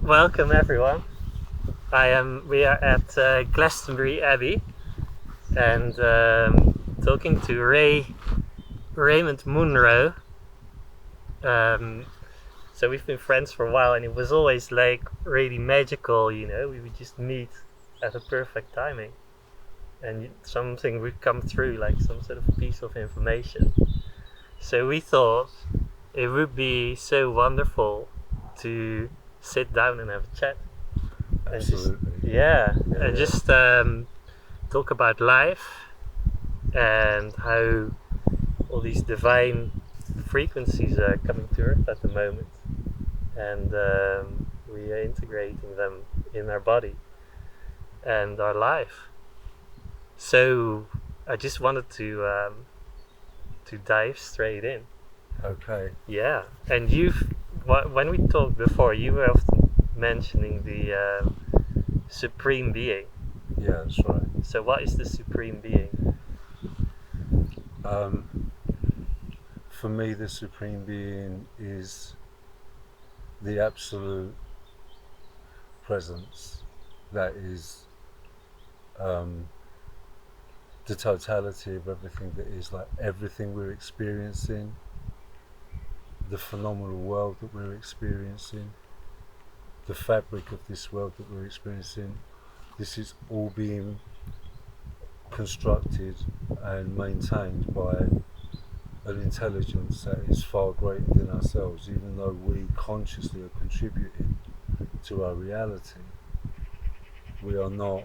Welcome everyone. We are at Glastonbury Abbey and talking to Raymond Munro. Um, so we've been friends for a while, and it was always like really magical. We would just meet at the perfect timing, and something would come through, like some sort of piece of information. So we thought it would be so wonderful to sit down and have a chat. And just Absolutely. and just talk about life and how all these divine frequencies are coming to Earth at the moment, and we are integrating them in our body and our life. So I just wanted to dive straight in. Okay. Yeah, and when we talked before, you were often mentioning the supreme being. Yeah, that's right. So what is the supreme being? For me, the Supreme Being is the absolute presence that is um, the totality of everything that is, like everything we're experiencing, the phenomenal world that we're experiencing, the fabric of this world that we're experiencing. This is all being constructed and maintained by an intelligence that is far greater than ourselves, even though we consciously are contributing to our reality. We are not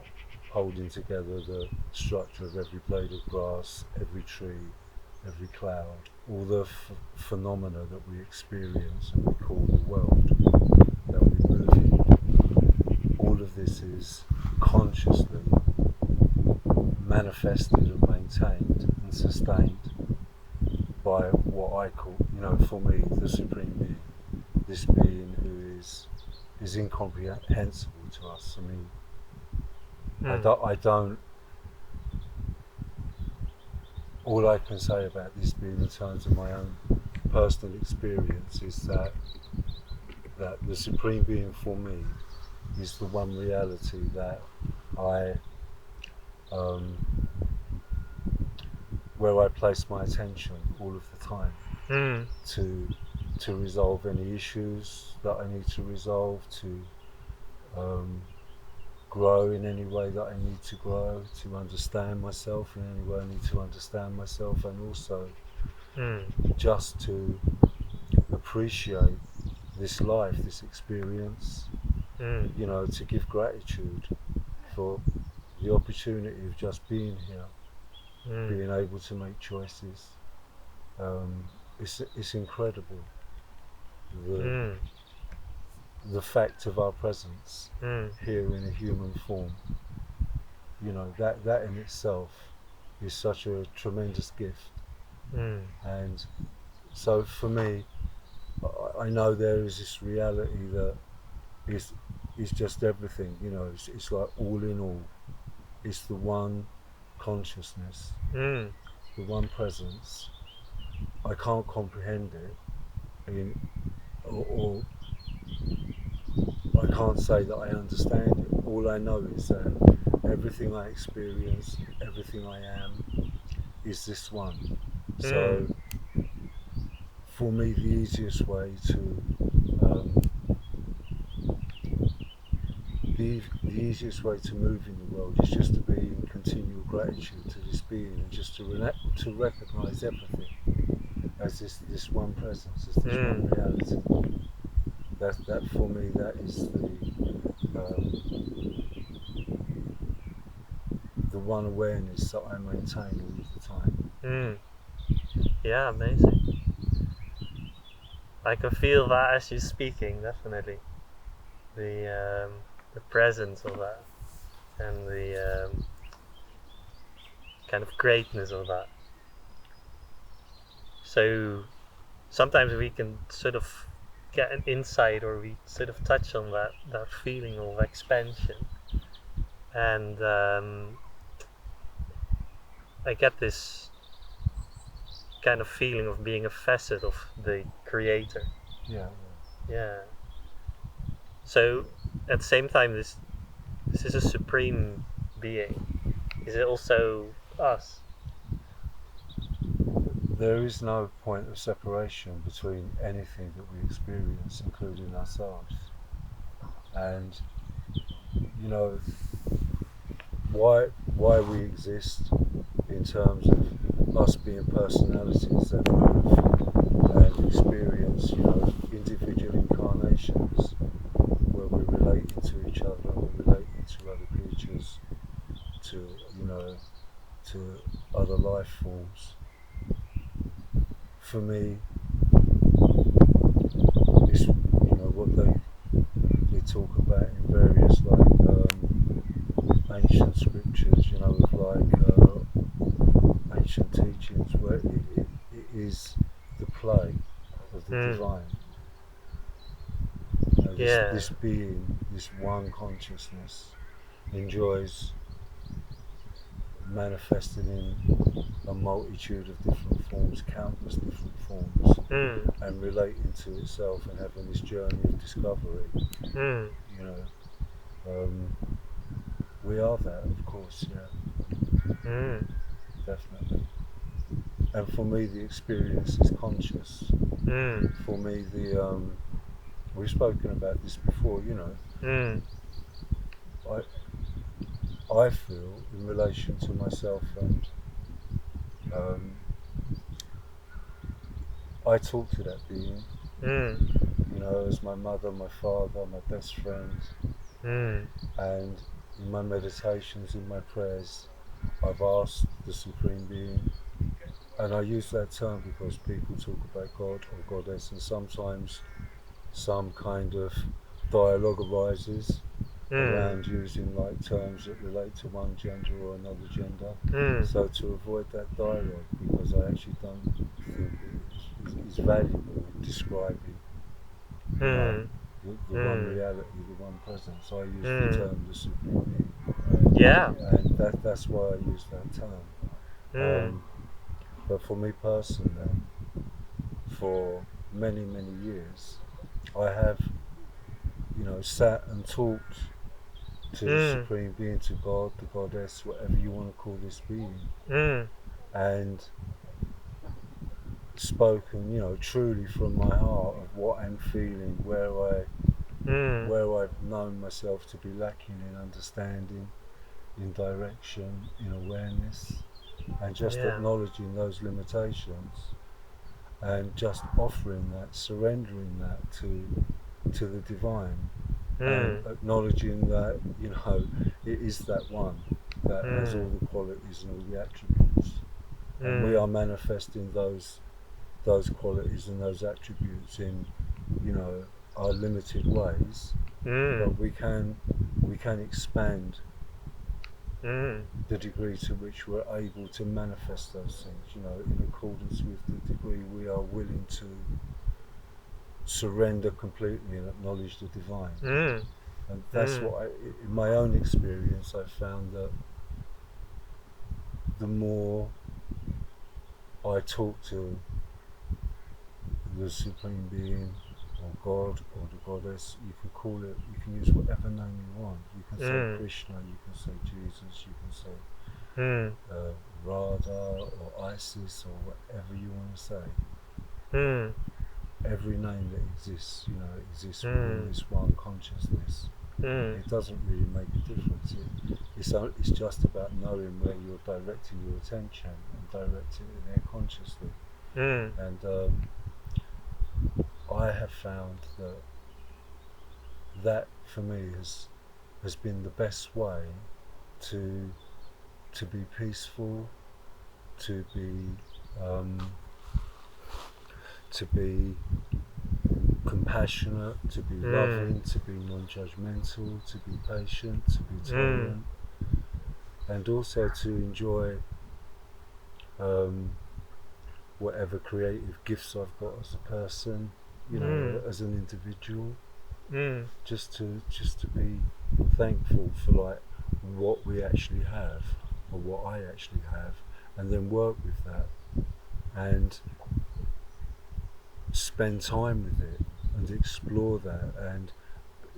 holding together the structure of every blade of grass, every tree, every cloud, all the phenomena that we experience and we call the world that we move in. All of this is consciously manifested and maintained and sustained by what I call, for me, the Supreme Being. This being who is incomprehensible to us. I mean, I don't. All I can say about this being in terms of my own personal experience is that the Supreme Being for me is the one reality that I where I place my attention all of the time to resolve any issues that I need to resolve, to grow in any way that I need to grow, to understand myself in any way I need to understand myself, and also just to appreciate this life, this experience, to give gratitude for the opportunity of just being here, being able to make choices. It's incredible, the fact of our presence here in a human form. That in itself is such a tremendous gift. And so for me, I know there is this reality that is just everything. It's like all in all. It's the one consciousness, the one presence. I can't comprehend it, or I can't say that I understand it. All I know is that everything I experience, everything I am, is this one. So for me, the easiest way to the easiest way to move in the world is just to be in continual gratitude to this being, and just to recognise everything as this one presence, as this one reality. That for me, that is the one awareness that I maintain all of the time. Yeah, amazing. I can feel that as you're speaking, definitely. The presence of that and the kind of greatness of that. So sometimes we can sort of get an insight, or we sort of touch on that feeling of expansion, and I get this kind of feeling of being a facet of the creator. Yeah. Yeah. So at the same time, this is a supreme being. Is it also us? There is no point of separation between anything that we experience, including ourselves. And you know why we exist in terms of us being personalities that move and experience, individual incarnations where we're relating to each other and we're relating to other creatures, to to other life forms. For me, it's what they talk about in various ancient scriptures, with ancient teachings, where it is the play of the divine. This being, this one consciousness, enjoys manifesting in a multitude of different forms, countless different forms, and relating to itself and having this journey of discovery. We are that, of course, yeah. Definitely. And for me, the experience is conscious. For me, we've spoken about this before, I feel in relation to myself, and I talk to that being, as my mother, my father, my best friend, and in my meditations, in my prayers, I've asked the Supreme Being, and I use that term because people talk about God or Goddess, and sometimes some kind of dialogue arises around using terms that relate to one gender or another gender. So to avoid that dialogue, because I actually don't think it's valuable in describing the one reality, the one presence, I use the term the Supreme Being. And that's why I use that term. But for me personally, for many, many years, I have, sat and talked to the Supreme Being, to God, the Goddess, whatever you want to call this being, and spoken, truly from my heart of what I'm feeling, where I've known myself to be lacking in understanding, in direction, in awareness, and just acknowledging those limitations, and just offering that, surrendering that to the divine, and acknowledging that it is that one that has all the qualities and all the attributes, and we are manifesting those qualities and those attributes in our limited ways, but we can expand the degree to which we're able to manifest those things, in accordance with the degree we are willing to surrender completely and acknowledge the divine. And that's what in my own experience, I found that the more I talk to the Supreme Being, or God, or the Goddess, you can call it, you can use whatever name you want. You can say Krishna, you can say Jesus, you can say Radha, or Isis, or whatever you want to say. Every name that exists, exists within this one consciousness. It doesn't really make a difference. It's just about knowing where you're directing your attention and directing it there consciously. And I have found that for me has been the best way to be peaceful, to be compassionate, to be loving, to be non-judgmental, to be patient, to be tolerant, and also to enjoy whatever creative gifts I've got as a person, as an individual. Just to be thankful for what we actually have, or what I actually have, and then work with that and spend time with it and explore that, and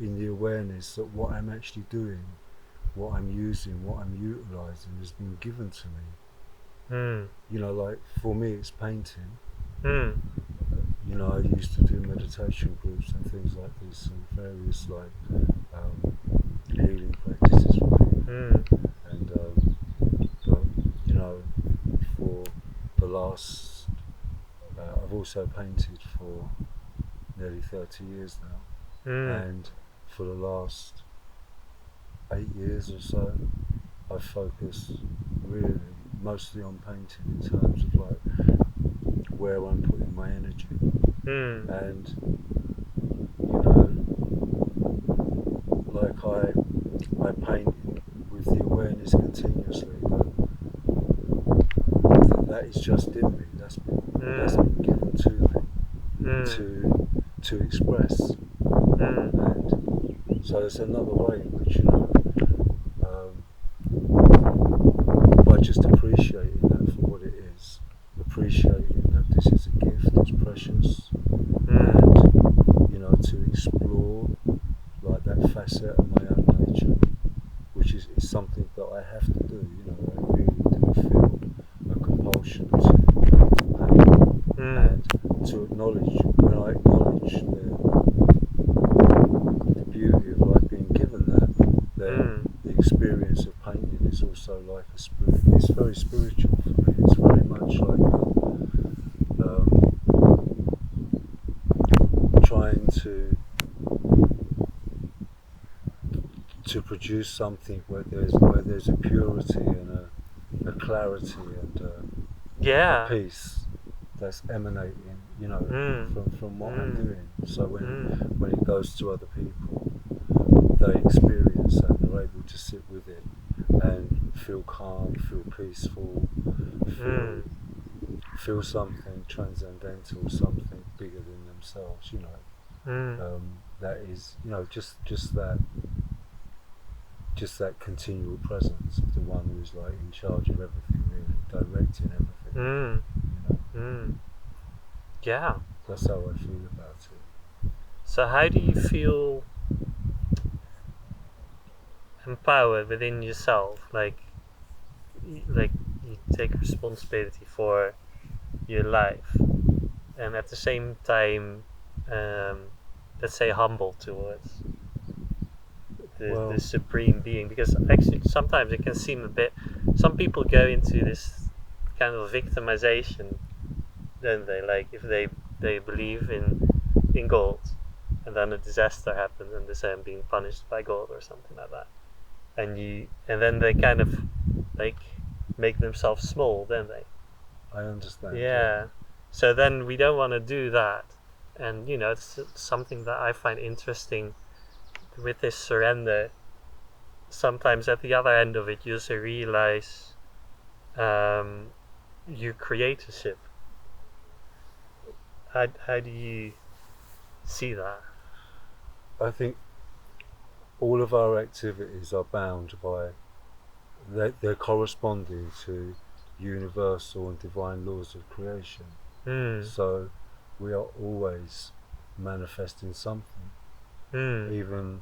in the awareness that what I'm actually doing, what I'm using, what I'm utilising has been given to me. You know, like for me it's painting. You know, I used to do meditation groups and things like this and various like healing practices for people. And but you know, for the last I've also painted for nearly 30 years now, and for the last 8 years or so I've focused really mostly on painting in terms of like where I'm putting my energy. And you know, like I paint with the awareness continuously that is just in me, that's been given to me to express. And so there's another way in which, you know, by just appreciating that for what it is, appreciating that this is a gift, it's precious, and you know, to explore like that facet of my own nature, which is something that I have to do. You know, I really do feel a compulsion to paint and to acknowledge. When I acknowledge the beauty of like being given that, then the experience of painting is also like a spirit. It's very spiritual for me. It's very much like trying to produce something where there's a purity and a clarity and a peace that's emanating, you know, from what I'm doing. So when it goes to other people, they experience that, they're able to sit with it and feel calm, feel peaceful, feel something transcendental, something bigger than themselves, you know. That is, you know, just that continual presence of the one who's like in charge of everything, really, directing everything. You know? Yeah. That's how I feel about it. So how do you feel empowered within yourself? Like you take responsibility for your life, and at the same time, let's say, humble towards the supreme being, because actually sometimes it can seem a bit, some people go into this kind of victimization, don't they? Like if they believe in God, and then a disaster happens and they say I'm being punished by God or something like that, and then they kind of like make themselves small, don't they? I understand. Yeah. So then we don't want to do that, and you know, it's something that I find interesting with this surrender. Sometimes at the other end of it, you also realize your creatorship. How do you see that? I think all of our activities are bound by, they're corresponding to universal and divine laws of creation. So we are always manifesting something, even,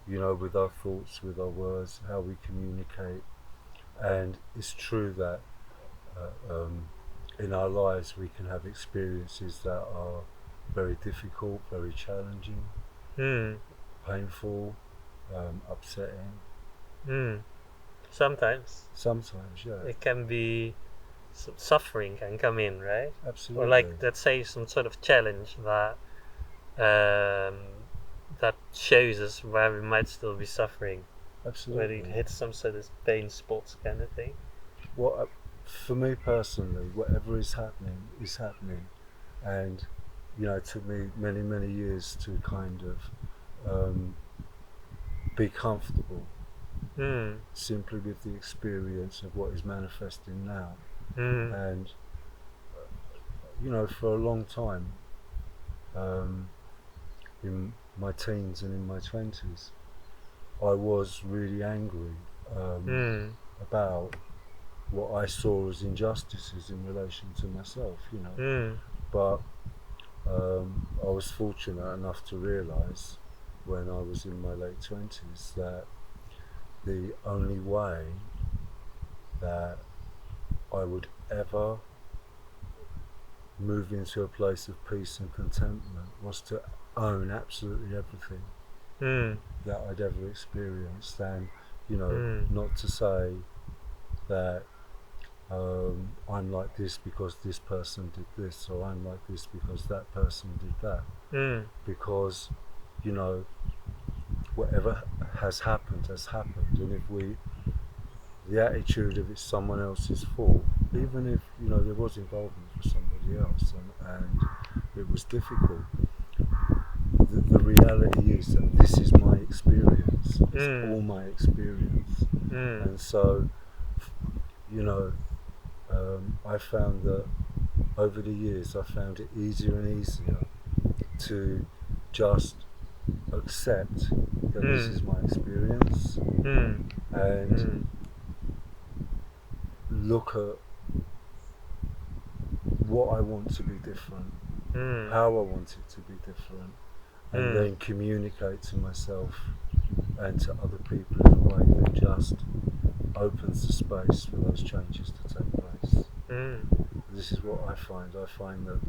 you know, with our thoughts, with our words, how we communicate. And it's true that in our lives we can have experiences that are very difficult, very challenging, painful, upsetting. Sometimes Yeah. it can be, some suffering can come in, right? Absolutely. Or like, let's say, some sort of challenge that that shows us where we might still be suffering. Absolutely. Where it hits some sort of pain spots, kind of thing. For me personally, whatever is happening, and you know, it took me many years to kind of be comfortable simply with the experience of what is manifesting now. And you know, for a long time, in my teens and in my 20s, I was really angry about what I saw as injustices in relation to myself, you know. But I was fortunate enough to realise when I was in my late 20s that the only way that I would ever move into a place of peace and contentment was to own absolutely everything that I'd ever experienced, and not to say that I'm like this because this person did this, or I'm like this because that person did that, because whatever has happened, and if the attitude of it's someone else's fault, even if there was involvement for somebody else, and it was difficult, the reality is that this is my experience. It's all my experience, and so I found that over the years I found it easier and easier to just accept that this is my experience, and look at what I want to be different, how I want it to be different, and then communicate to myself and to other people in a way that just opens the space for those changes to take place. This is what I find. I find that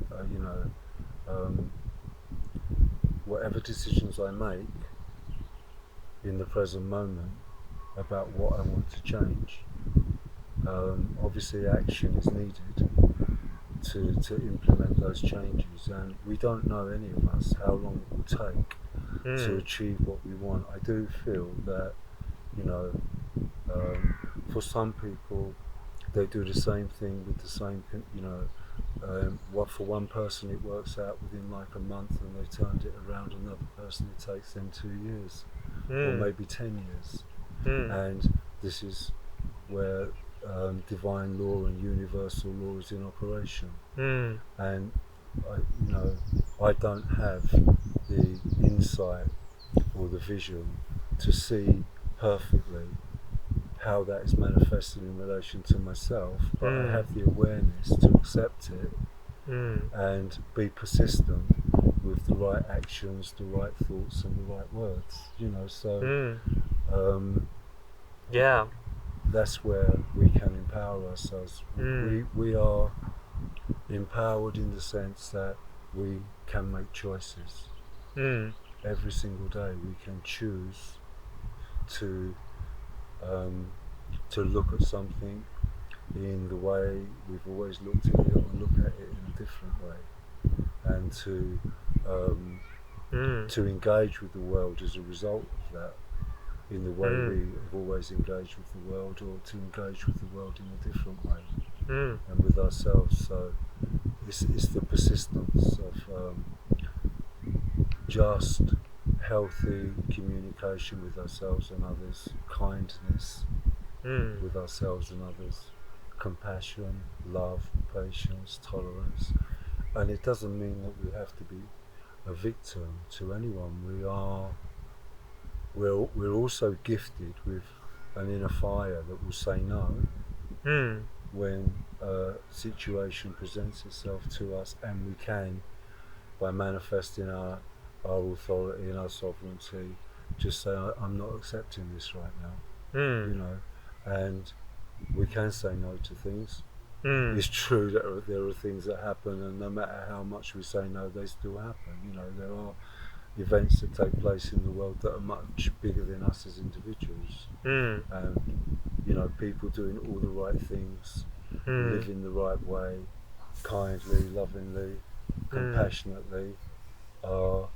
whatever decisions I make in the present moment about what I want to change, obviously action is needed to implement those changes, and we don't know, any of us, how long it will take to achieve what we want. I do feel that for some people they do the same thing with the same for one person it works out within like a month, and they've turned it around. Another person, it takes them 2 years or maybe 10 years, and this is where divine law and universal law is in operation. And I don't have the insight or the vision to see perfectly how that is manifested in relation to myself, but I have the awareness to accept it and be persistent with the right actions, the right thoughts, and the right words. Yeah. That's where we can empower ourselves. We are empowered in the sense that we can make choices. Every single day we can choose to look at something in the way we've always looked at it, or look at it in a different way, and to engage with the world as a result of that, in the way we have always engaged with the world, or to engage with the world in a different way, and with ourselves. So it's the persistence of just healthy communication with ourselves and others, kindness with ourselves and others, compassion, love, patience, tolerance. And it doesn't mean that we have to be a victim to anyone. We're also gifted with an inner fire that will say no when a situation presents itself to us, and we can, by manifesting our authority and our sovereignty, just say, I'm not accepting this right now, and we can say no to things. It's true that there are things that happen, and no matter how much we say no, they still happen. There are events that take place in the world that are much bigger than us as individuals, and people doing all the right things, living the right way, kindly, lovingly, compassionately, are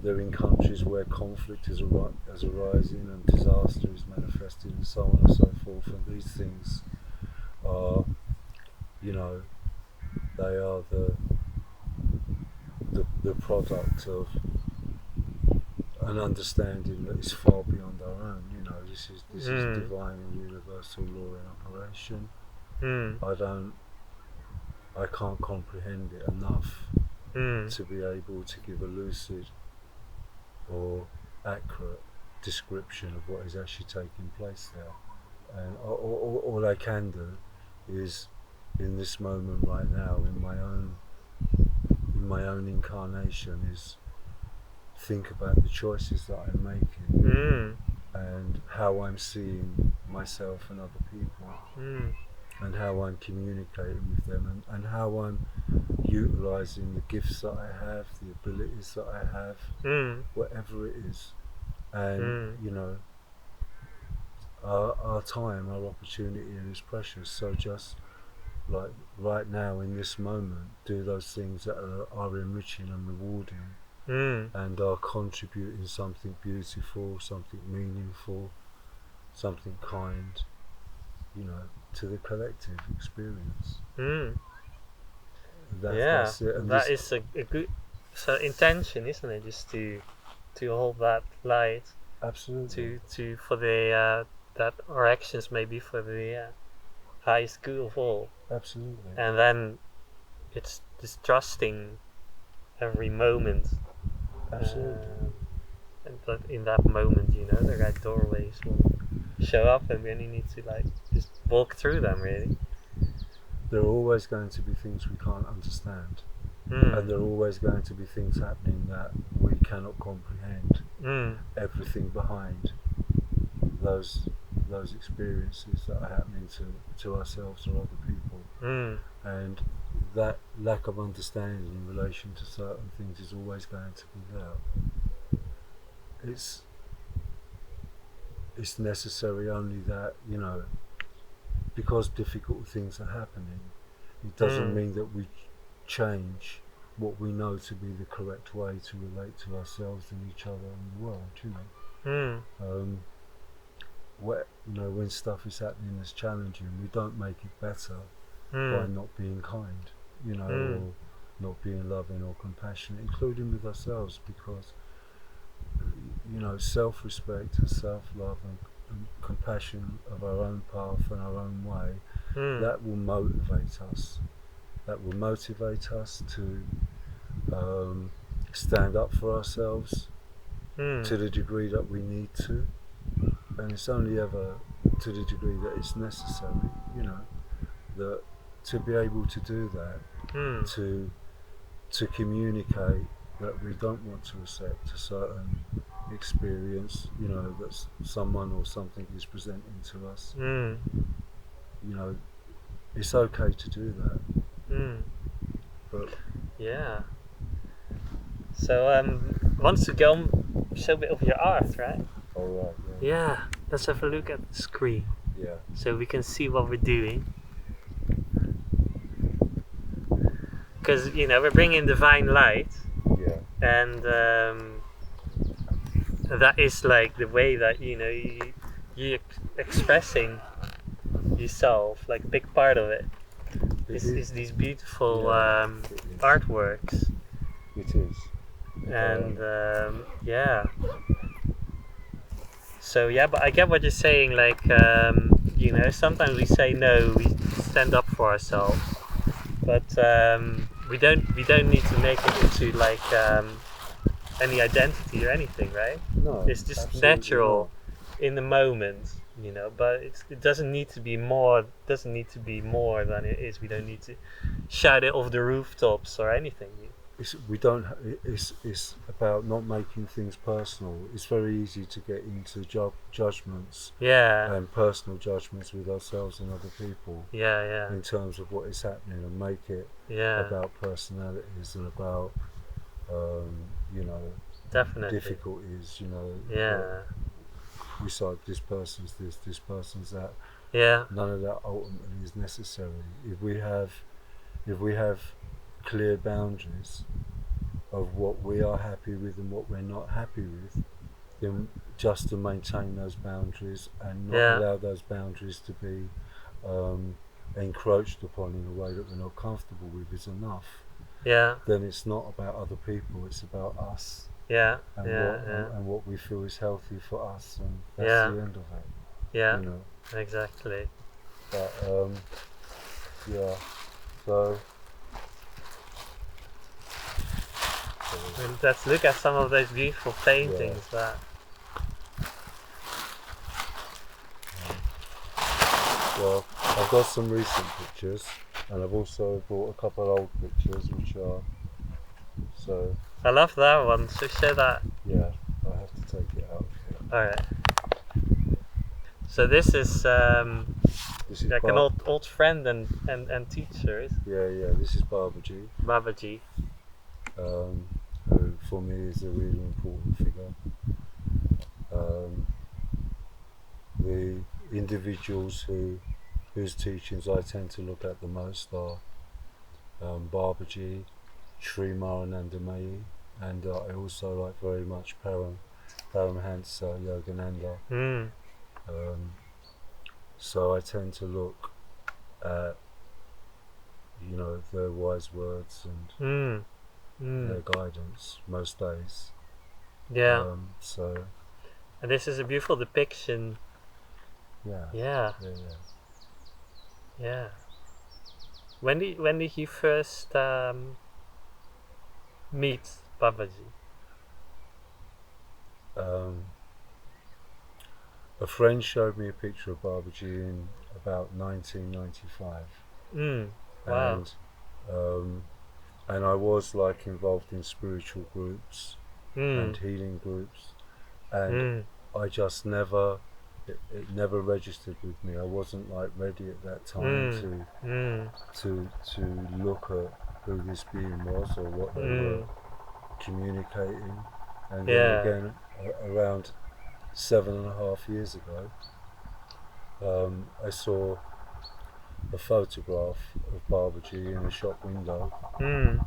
they're in countries where conflict is arising and disaster is manifesting, and so on and so forth. And these things are, they are the product of an understanding that is far beyond our own. This is divine and universal law in operation. I can't comprehend it enough to be able to give a lucid or accurate description of what is actually taking place there. And all I can do is, in this moment right now, in my own incarnation, is think about the choices that I'm making Mm. and how I'm seeing myself and other people Mm. and how I'm communicating with them and how I'm utilising the gifts that I have, the abilities that I have, Mm. whatever it is. And, Mm. you know, our time, our opportunity is precious. So just like right now in this moment, do those things that are enriching and rewarding Mm. and are contributing something beautiful, something meaningful, something kind, you know, to the collective experience. Mm. Yeah, That's it. And that this, is a good intention, isn't it? Just to hold that light, absolutely, to for the that our actions may be for the highest good of all, absolutely, and then it's just trusting every moment, absolutely. and that in that moment, the right doorways will show up, and we only need to like just walk through them, really. There are always going to be things we can't understand, and there are Mm. always going to be things happening that we cannot comprehend. Mm. Everything behind those those experiences that are happening to ourselves or other people, Mm. and that lack of understanding in relation to certain things is always going to be there. It's necessary only that, you know, because difficult things are happening, it doesn't Mm. mean that we change what we know to be the correct way to relate to ourselves and each other and the world, you know. Mm. When stuff is happening that's challenging, we don't make it better by Mm. not being kind, you know, Mm. or not being loving or compassionate, including with ourselves, because, you know, self-respect and self-love and compassion of our own path and our own way, Mm. that will motivate us. That will motivate us to stand up for ourselves Mm. to the degree that we need to, and it's only ever to the degree that it's necessary, you know, that to be able to do that, Mm. to communicate that we don't want to accept a certain experience, you know, that someone or something is presenting to us, Mm. you know, it's okay to do that. Mm. But Yeah. So once to go show a bit of your art, right? all right, Yeah. Let's have a look at the screen yeah, so we can see what we're doing. Because we're bringing divine light, yeah, and that is like the way that you expressing yourself. Like a big part of it it is these beautiful yeah, it is. artworks, It is. and yeah. So yeah, but I get what you're saying. Like sometimes we say no, we stand up for ourselves, but we don't need to make it into like any identity or anything, right? No, It's just absolutely natural in the moment, but it doesn't need to be more. Doesn't need to be more than it is. We don't need to shout it off the rooftops or anything. we don't. It's about not making things personal. It's very easy to get into judgments Yeah, and personal judgments with ourselves and other people yeah, yeah, in terms of what is happening, and make it yeah. about personalities and about you know, Definitely. difficulties. You know, that Yeah, we decide this person's this person's that. yeah, None of that ultimately is necessary. If we have clear boundaries of what we are happy with and what we're not happy with, then just to maintain those boundaries and not yeah, allow those boundaries to be encroached upon in a way that we're not comfortable with is enough. yeah, Then it's not about other people, it's about us yeah, and yeah, yeah, what we feel is healthy for us, and that's yeah, the end of it, yeah. you know. Exactly. But yeah, so And let's look at some of those beautiful paintings. That. well, I've got some recent pictures, and I've also bought a couple of old pictures, which are so I love that one. So share that. Yeah, I have to take it out here. All right. So this is This is like an old friend and teacher, is yeah. This is Babaji, Babaji. who for me is a really important figure. The individuals whose teachings I tend to look at the most are Babaji, Sri Maranandamayi, and I also like very much Paramhansa Yogananda. Mm. So I tend to look at, you know, their wise words and their guidance most days. Yeah. So And this is a beautiful depiction. yeah, Yeah. yeah, yeah. Yeah. When did you first meet Babaji? A friend showed me a picture of Babaji in about 1995, Wow. and I was like involved in spiritual groups and Mm. healing groups, and Mm. I just never, it never registered with me. I wasn't like ready at that time to look at who this being was or what they were communicating. And then Yeah. again, around 7.5 years ago, I saw a photograph of Babaji in a shop window, Mm.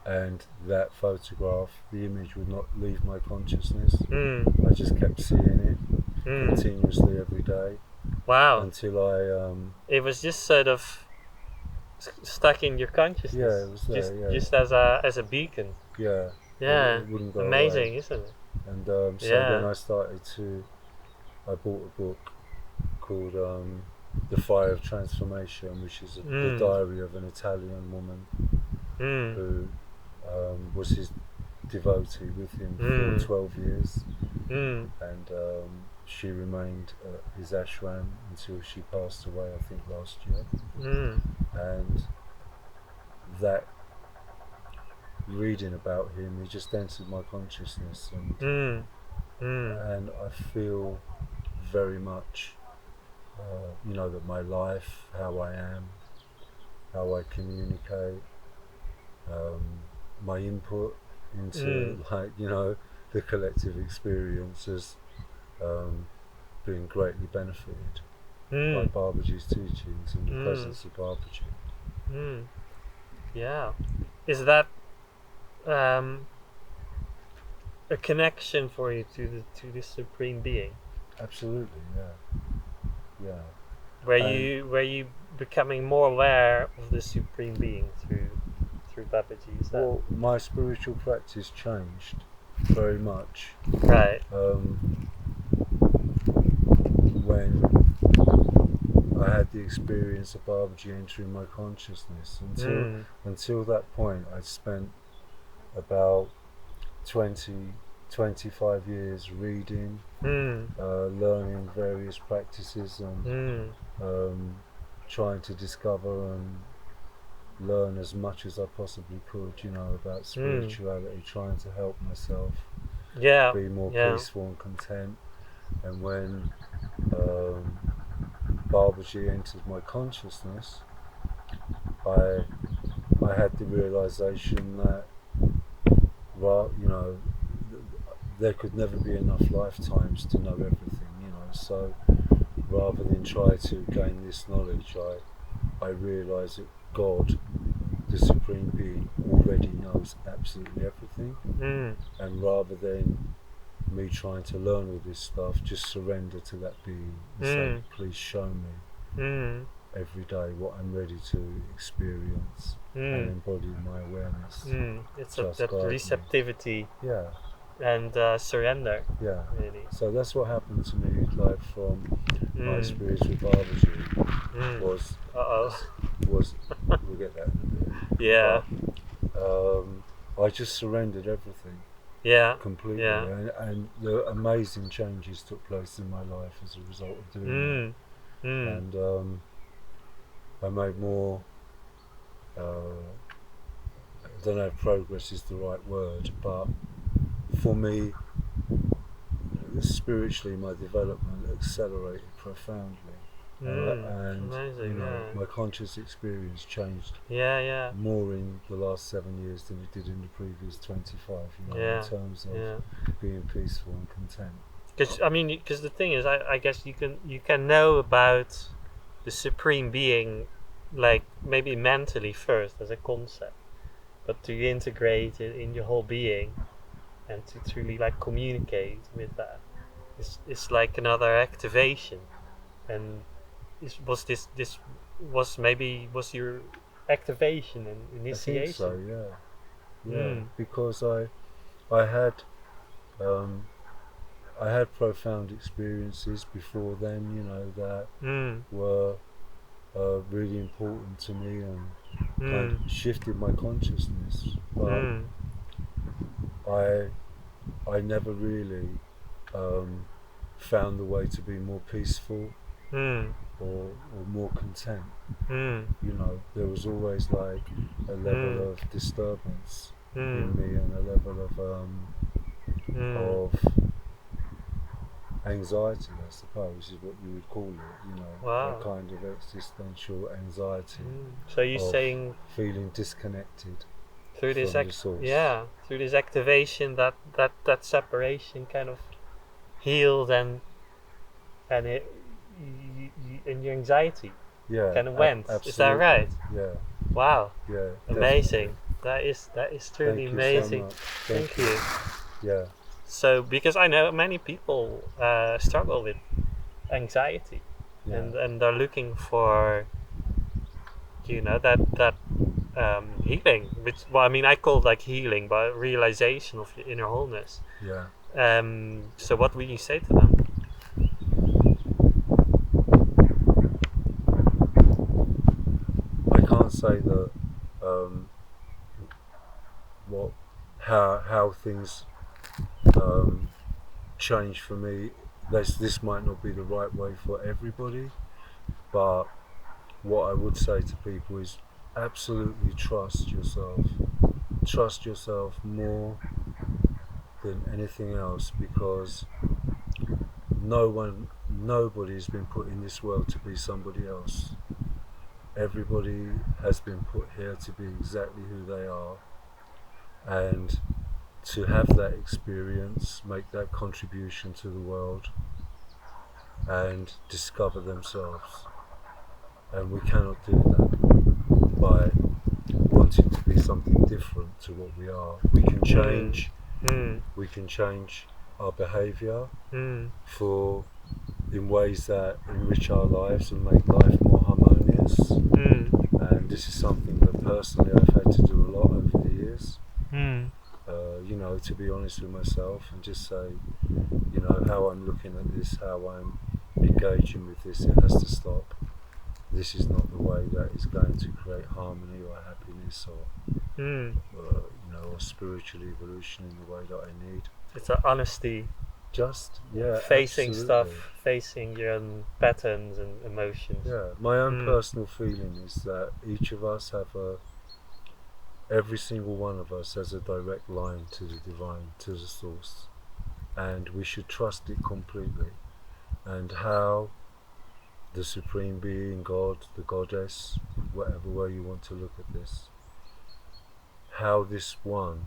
and that photograph, the image would not leave my consciousness. Mm. I just kept seeing it continuously every day Wow. until I It was just sort of stuck in your consciousness. yeah, it was there. Just as a beacon. Yeah, Yeah. it wouldn't go Amazing, away. isn't it? And so then Yeah. I bought a book called The Fire of Transformation, which is the diary of an Italian woman who was his devotee with him for 12 years, and she remained at his ashram until she passed away, I think last year. And that reading about him, he just entered my consciousness, and I feel very much, you know, that my life, how I am, how I communicate, my input into like, you know, the collective experience has been greatly benefited by Babaji's teachings and the presence of Babaji. Yeah. Is that a connection for you to the Supreme Being? Absolutely, yeah. Were you becoming more aware of the Supreme Being through Babaji? Is that Well, my spiritual practice changed very much right? When I had the experience of Babaji entering my consciousness. Until that point, I'd spent about 25 years reading, learning various practices, and trying to discover and learn as much as I possibly could, you know, about spirituality, trying to help myself be more peaceful and content. And when Babaji entered my consciousness, I had the realization that, well, you know, there could never be enough lifetimes to know everything, you know. So rather than try to gain this knowledge, I realized that God, the Supreme Being, already knows absolutely everything. And rather than me trying to learn all this stuff, just surrender to that being and say, please show me every day what I'm ready to experience and embody in my awareness. It's that receptivity, yeah, and surrender. Yeah. Really. So that's what happened to me, like from my experience with Babaji. Was we'll get that in a bit. Yeah. But, I just surrendered everything. Yeah. Completely. Yeah. And the amazing changes took place in my life as a result of doing that. And I made more don't know if progress is the right word, but for me, spiritually, my development accelerated profoundly. And amazing, yeah. my conscious experience changed Yeah. more in the last 7 years than it did in the previous 25. Yeah. In terms of being peaceful and content. Because the thing is, I guess you can know about the supreme being, like maybe mentally first as a concept, but to integrate it in your whole being and to truly like communicate with that is like another activation. And was your activation and initiation? I think so, yeah. Mm. Because I had I had profound experiences before then, that were really important to me and kind of shifted my consciousness. But I never really found the way to be more peaceful or more content. There was always like a level of disturbance in me and a level of anxiety, I suppose, is what you would call it. Wow. A kind of existential anxiety. So you're of saying feeling disconnected through this from the source. through this activation that separation kind of healed and and your anxiety kind of went. Absolutely. Is that right? Yeah. Wow. Yeah. Amazing. Definitely. That is truly Thank amazing. You so much. Thank you. Yeah. So because I know many people struggle with anxiety, and they're looking for that healing, which I call it like healing, but realization of your inner wholeness. Yeah. So what will you say to them? I can't say that how things change for me. This might not be the right way for everybody, but what I would say to people is absolutely trust yourself. Trust yourself more than anything else, because nobody's been put in this world to be somebody else. Everybody has been put here to be exactly who they are, and to have that experience, make that contribution to the world, and discover themselves. And we cannot do that by wanting to be something different to what we are. We can change. We can change our behaviour in ways that enrich our lives and make life more harmonious. And this is something that personally I've had to do a lot over the years. To be honest with myself and just say, how I'm looking at this, how I'm engaging with this, it has to stop. This is not the way that is going to create harmony or happiness or spiritual evolution in the way that I need. It's an honesty. Facing absolutely. Stuff, facing your own patterns and emotions. Yeah, my own personal feeling is that each of us every single one of us has a direct line to the divine, to the source, and we should trust it completely. And how the Supreme Being, God, the Goddess, whatever way you want to look at this, how this one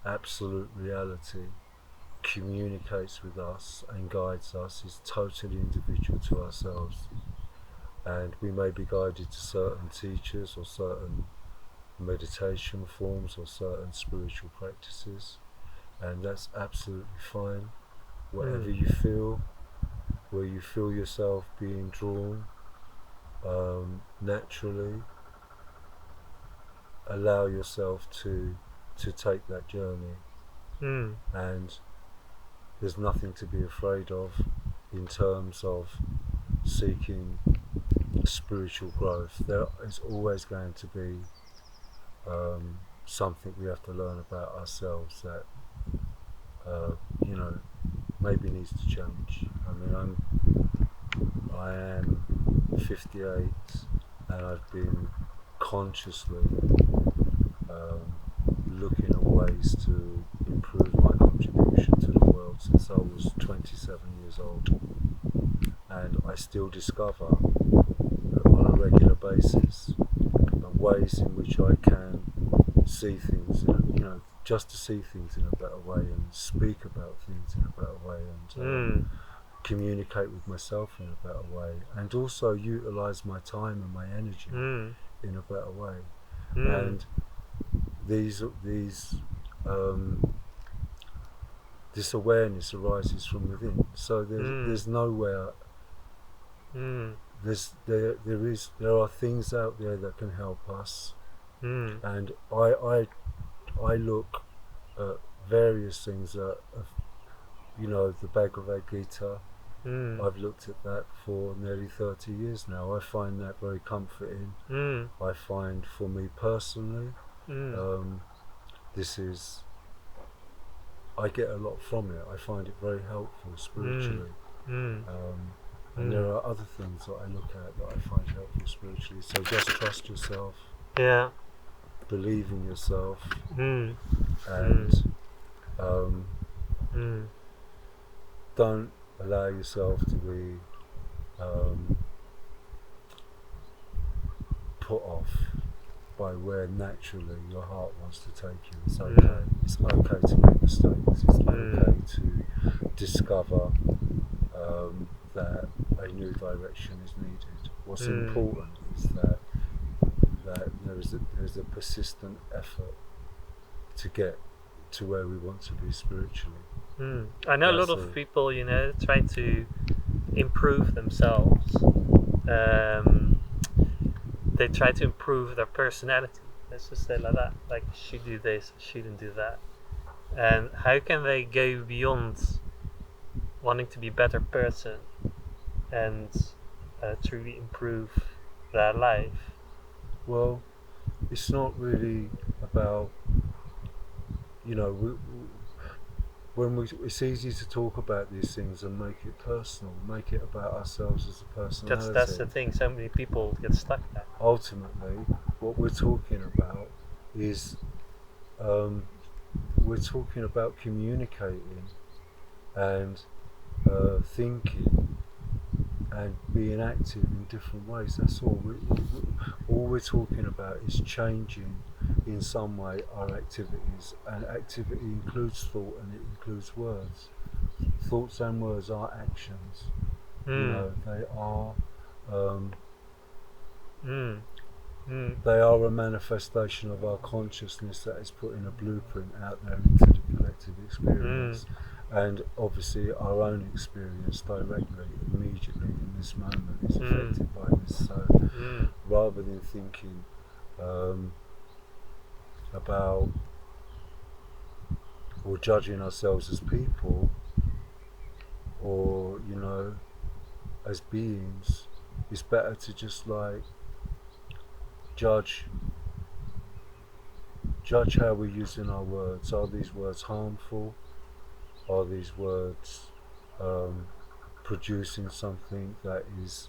absolute reality communicates with us and guides us is totally individual to ourselves. And we may be guided to certain teachers or certain meditation forms or certain spiritual practices, and that's absolutely fine. Whatever you feel, where you feel yourself being drawn naturally, allow yourself to take that journey. And there's nothing to be afraid of in terms of seeking spiritual growth. There is always going to be something we have to learn about ourselves that maybe needs to change. I am 58 and I've been consciously looking at ways to improve my contribution to the world since I was 27 years old, and I still discover on a regular basis ways in which I can see things, just to see things in a better way and speak about things in a better way and communicate with myself in a better way, and also utilize my time and my energy in a better way. And this awareness arises from within. So there's nowhere. There are things out there that can help us, and I look at various things that, the Bhagavad Gita. I've looked at that for nearly 30 years now. I find that very comforting. I find, for me personally, I get a lot from it. I find it very helpful spiritually. And there are other things that I look at that I find helpful spiritually. So just trust yourself. Yeah. Believe in yourself. And don't allow yourself to be put off by where naturally your heart wants to take you. It's okay. It's okay to make mistakes. It's okay to discover that a new direction is needed. What's important is that there is a persistent effort to get to where we want to be spiritually. I know a lot of people, try to improve themselves. They try to improve their personality. Let's just say like that. Like, should do this, shouldn't do that. And how can they go beyond wanting to be a better person and truly improve their life? Well, it's not really about, it's easy to talk about these things and make it personal, make it about ourselves as a personality. That's the thing, so many people get stuck there. Ultimately, what we're talking about is, we're talking about communicating and thinking and being active in different ways. That's all. All we're talking about is changing in some way our activities, and activity includes thought and it includes words. Thoughts and words are actions. They are they are a manifestation of our consciousness that is putting a blueprint out there into the collective experience. And obviously our own experience directly, immediately in this moment is affected by this. So rather than thinking about or judging ourselves as people or, as beings, it's better to just judge how we're using our words. Are these words harmful? Are these words producing something that is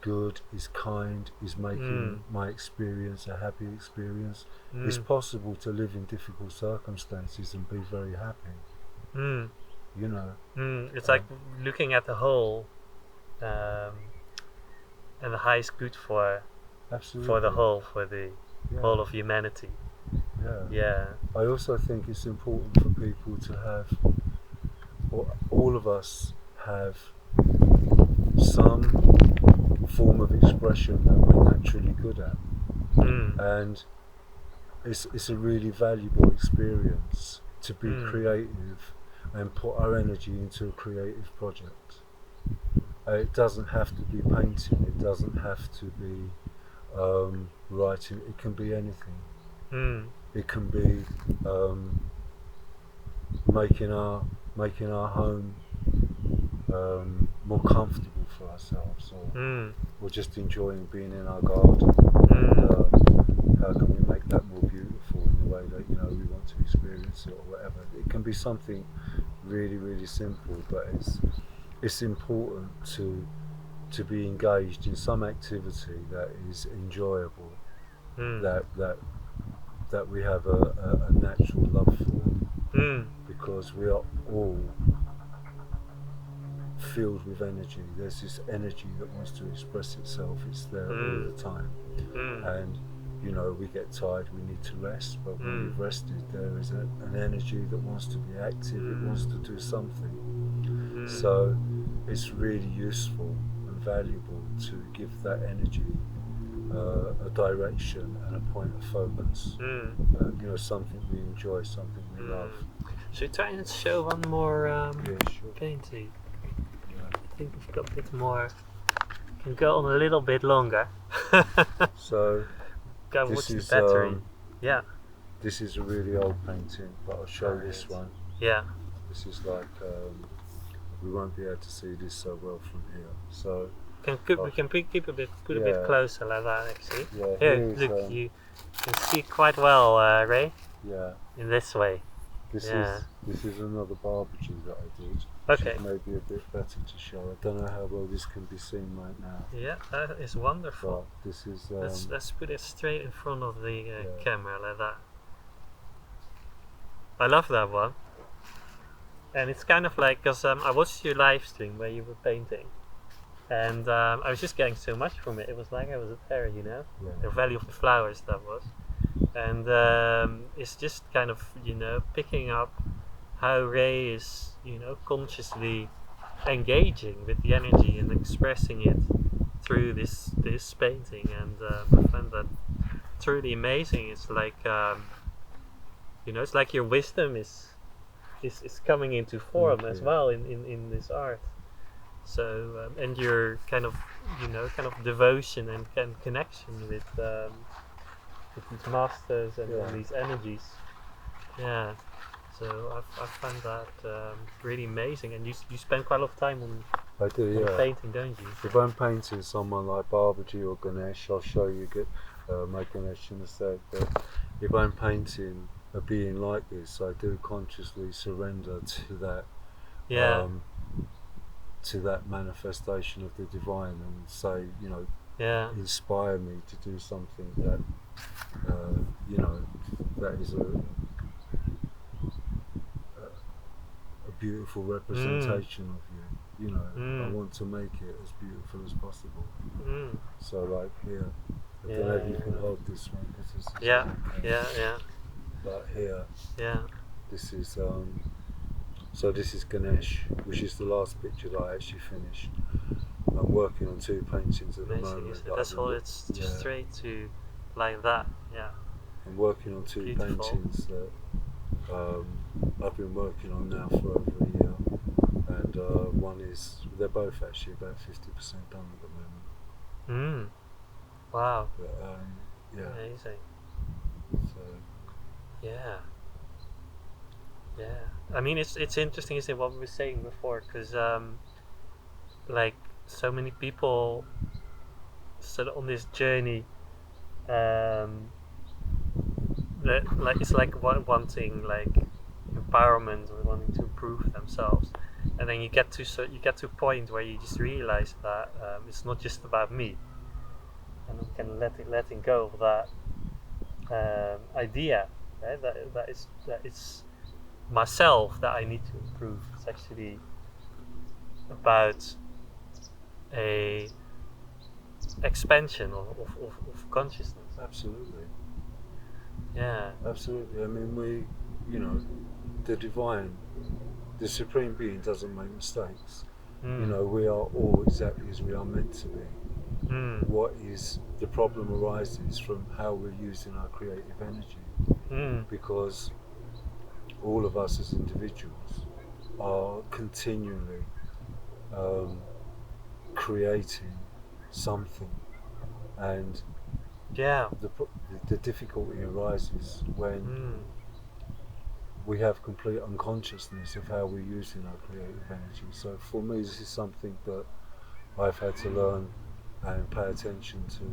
good, is kind, is making my experience a happy experience? It's possible to live in difficult circumstances and be very happy. It's like looking at the whole, and the highest good for the whole, for the whole of humanity. Yeah. I also think it's important for people to have, or all of us have, some form of expression that we're naturally good at, and it's a really valuable experience to be creative and put our energy into a creative project. It doesn't have to be painting, it doesn't have to be writing, it can be anything. It can be making our home more comfortable for ourselves, or just enjoying being in our garden. How can we make that more beautiful in the way that we want to experience it, or whatever? It can be something really, really simple, but it's important to to be engaged in some activity that is enjoyable, that we have a natural love for, because we are all filled with energy. There's this energy that wants to express itself. It's there all the time, and you know, we get tired, we need to rest, but when we've rested, there is an energy that wants to be active, it wants to do something. So it's really useful and valuable to give that energy a direction and a point of focus. You know, something we enjoy, something we love. Should we try and show one more Yeah, sure. painting? Yeah. I think we've got a bit more. Can go on a little bit longer. So Go this watch the is battery. Yeah. this is a really old painting, but I'll show Alright. this one. Yeah. This is like we won't be able to see this so well from here. So We can keep a bit, put a bit Yeah. closer like that actually. yeah, Here, here's, look, you can see quite well, Ray, yeah, in this way. this Yeah. is another barbecue that I did. Okay. Which is maybe a bit better to show. I don't know how well this can be seen right now. Yeah, that is wonderful. But this is Let's put it straight in front of the Yeah. camera like that. I love that one. And it's kind of like, because I watched your live stream where you were painting, and I was just getting so much from it. It was like I was there, you know, the yeah, Valley of the Flowers that was. And it's just kind of, you know, picking up how Ray is, you know, consciously engaging with the energy and expressing it through this painting. And I find that truly amazing. It's like, you know, it's like your wisdom is coming into form Thank as you. well in this art. So and your kind of, you know, kind of devotion and connection with these masters and Yeah. these energies. Yeah. So I find that really amazing, and you spend quite a lot of time on I do. Yeah. painting, don't you? If I'm painting someone like Babaji or Ganesh, I'll show you my Ganesh in a sec. But if I'm painting a being like this, I do consciously surrender to that, Yeah. to that manifestation of the divine, and say, you know, Yeah. inspire me to do something that, you know, that is a beautiful representation of you. You know, I want to make it as beautiful as possible. Mm. So like here, I don't know if you can hold this one. This is Yeah. Yeah. Yeah. But here, Yeah. this is so this is Ganesh, which is the last picture that I actually finished. I'm working on 2 paintings at the Amazing, moment. isn't that it? That's I've all. been- It's just yeah. straight to like that. Yeah. I'm working on 2 Beautiful. paintings that I've been working on now for over a year, and one is, they're both actually about 50% done at the moment. Wow. But, yeah, Amazing. so Yeah. Yeah. I mean, it's interesting, isn't it, what we were saying before? Because like so many people sort of on this journey, like it's like wanting like empowerment or wanting to improve themselves, and then you get to a point where you just realize that it's not just about me, and I'm kind of letting go of that idea, right? That it's myself that I need to improve. It's actually about a expansion of consciousness. absolutely. Yeah. Absolutely. I mean, we, you know, the divine, the supreme being doesn't make mistakes. You know, we are all exactly as we are meant to be. What is the problem arises from how we're using our creative energy, because all of us as individuals are continually creating something, and Yeah. the difficulty arises when we have complete unconsciousness of how we're using our creative energy. So for me, this is something that I've had to learn and pay attention to.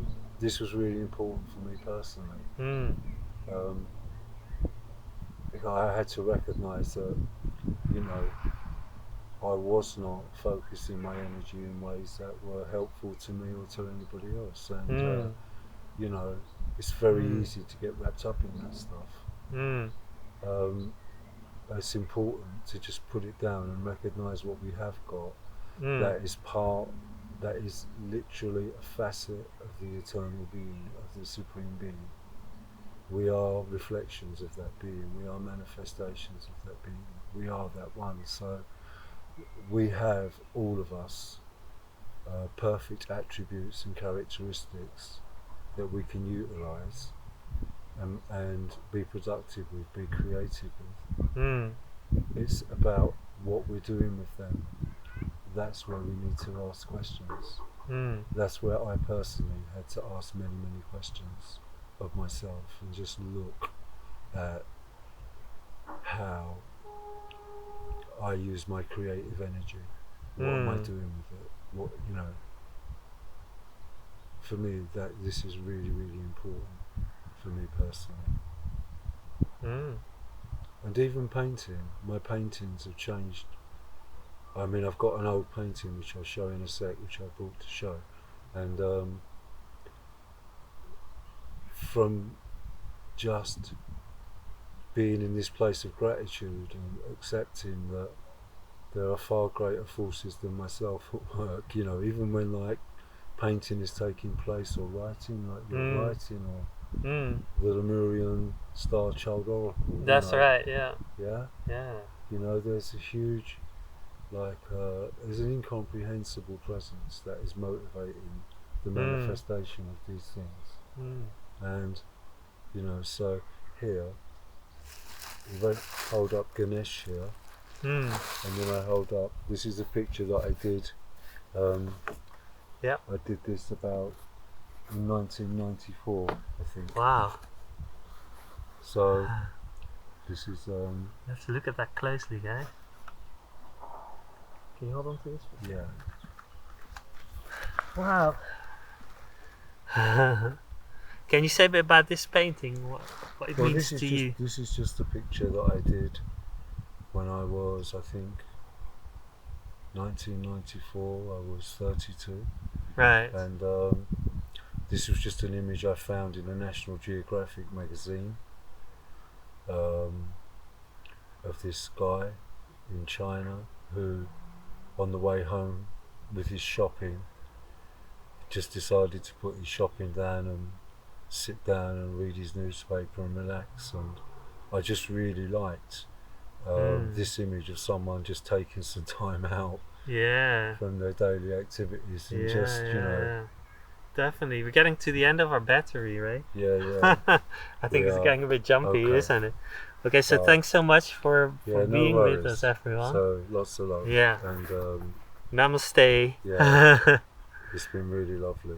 This was really important for me personally. Because I had to recognise that, you know, I was not focusing my energy in ways that were helpful to me or to anybody else. And you know, it's very easy to get wrapped up in that stuff. It's important to just put it down and recognise what we have got. That is literally a facet of the eternal being, of the supreme being. We are reflections of that being. We are manifestations of that being. We are that one. So we have, all of us, perfect attributes and characteristics that we can utilise and be productive with, be creative with. It's about what we're doing with them. That's where we need to ask questions. That's where I personally had to ask many, many questions of myself and just look at how I use my creative energy. What am I doing with it? What, you know, for me, that this is really, really important for me personally. And even painting, my paintings have changed. I mean, I've got an old painting which I'll show in a sec, which I brought to show, and from just being in this place of gratitude and accepting that there are far greater forces than myself at work, you know, even when like painting is taking place or writing, like you're writing, or the Lemurian Star Child Oracle. That's right, yeah. Yeah? Yeah. You know, there's a huge, like, there's an incomprehensible presence that is motivating the manifestation of these things. And, you know, so here, if I hold up Ganesh here, and then I hold up, this is a picture that I did, I did this about in 1994, I think. Wow. So, this is, You have to look at that closely, guys. Can you hold on to this? yeah. Wow. Can you say a bit about this painting? What it means to you? This is just a picture that I did when I was, I think, 1994. I was 32. Right. And this was just an image I found in a National Geographic magazine of this guy in China who, on the way home with his shopping, just decided to put his shopping down and sit down and read his newspaper and relax. And I just really liked this image of someone just taking some time out from their daily activities and just, you know. Definitely. We're getting to the end of our battery, right? Yeah. I think it's getting a bit jumpy, Okay. isn't it? Okay, so thanks so much for being with us, everyone. So lots of love. Yeah. And Namaste. yeah, it's been really lovely.